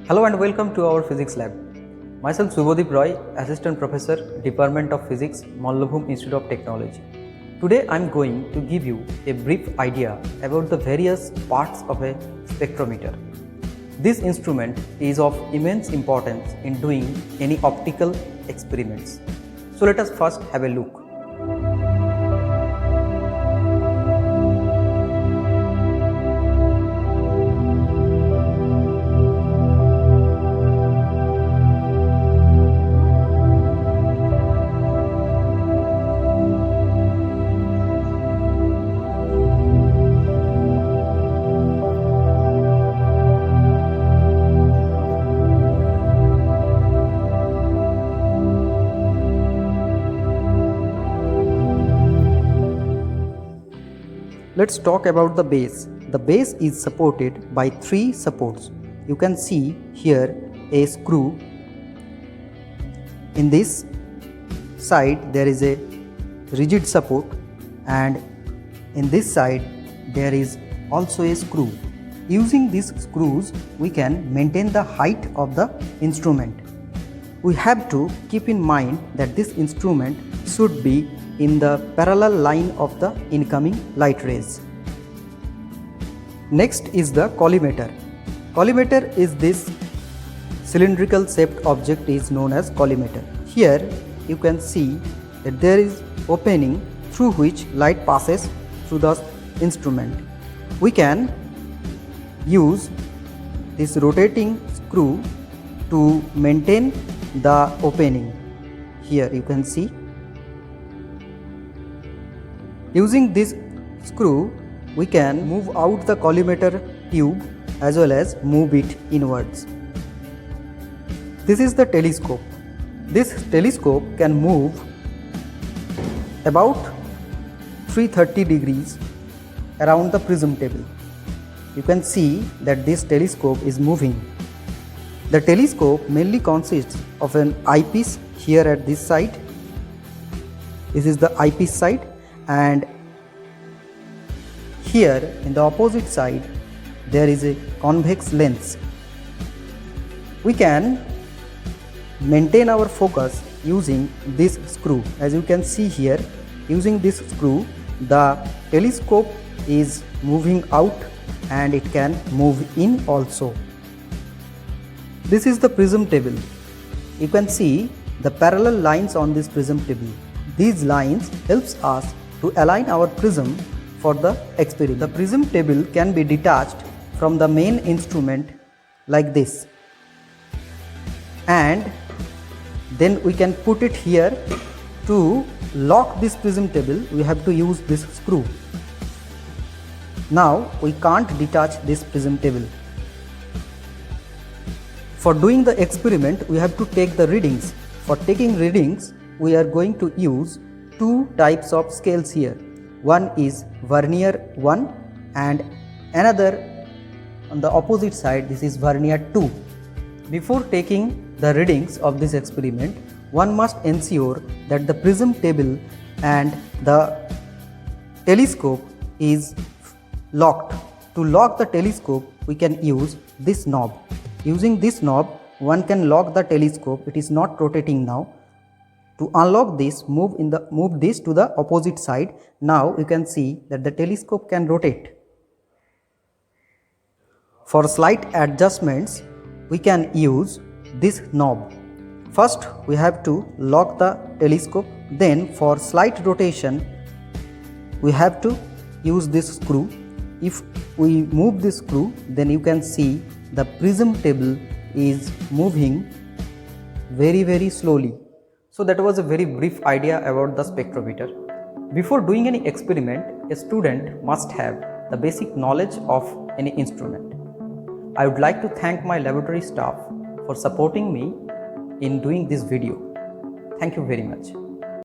Hello and welcome to our physics lab. Myself Subodip Roy, Assistant Professor, Department of Physics, Mallabhum Institute of Technology. Today I am going to give you a brief idea about the various parts of a spectrometer. This instrument is of immense importance in doing any optical experiments. So let us first have a look. Let's talk about the base. The base is supported by three supports. You can see here a screw. In this side there is a rigid support, and in this side there is also a screw. Using these screws we can maintain the height of the instrument. We have to keep in mind that this instrument should be in the parallel line of the incoming light rays. Next is the collimator. Collimator is this cylindrical shaped object is known as collimator. Here you can see that there is opening through which light passes through the instrument. We can use this rotating screw to maintain the opening. Here you can see. Using this screw, we can move out the collimator tube as well as move it inwards. This is the telescope. This telescope can move about 330 degrees around the prism table. You can see that this telescope is moving. The telescope mainly consists of an eyepiece here at this side. This is the eyepiece side, and here in the opposite side there is a convex lens. We can maintain our focus using this screw. As you can see here, using this screw the telescope is moving out and it can move in also. This is the prism table. You can see the parallel lines on this prism table. These lines helps us to align our prism for the experiment. The prism table can be detached from the main instrument like this, and then we can put it here. To lock this prism table we have to use this screw. Now we can't detach this prism table. For doing the experiment we have to take the readings. For taking readings we are going to use two types of scales here. One is vernier 1 and another on the opposite side, this is vernier 2. Before taking the readings of this experiment, one must ensure that the prism table and the telescope is locked. To lock the telescope we can use this knob. Using this knob one can lock the telescope. It is not rotating now. To unlock this, move this to the opposite side. Now you can see that the telescope can rotate. For slight adjustments we can use this knob. First we have to lock the telescope, then for slight rotation we have to use this screw. If we move this screw, then you can see the prism table is moving very slowly. So that was a very brief idea about the spectrometer. Before doing any experiment, a student must have the basic knowledge of any instrument. I would like to thank my laboratory staff for supporting me in doing this video. Thank you very much.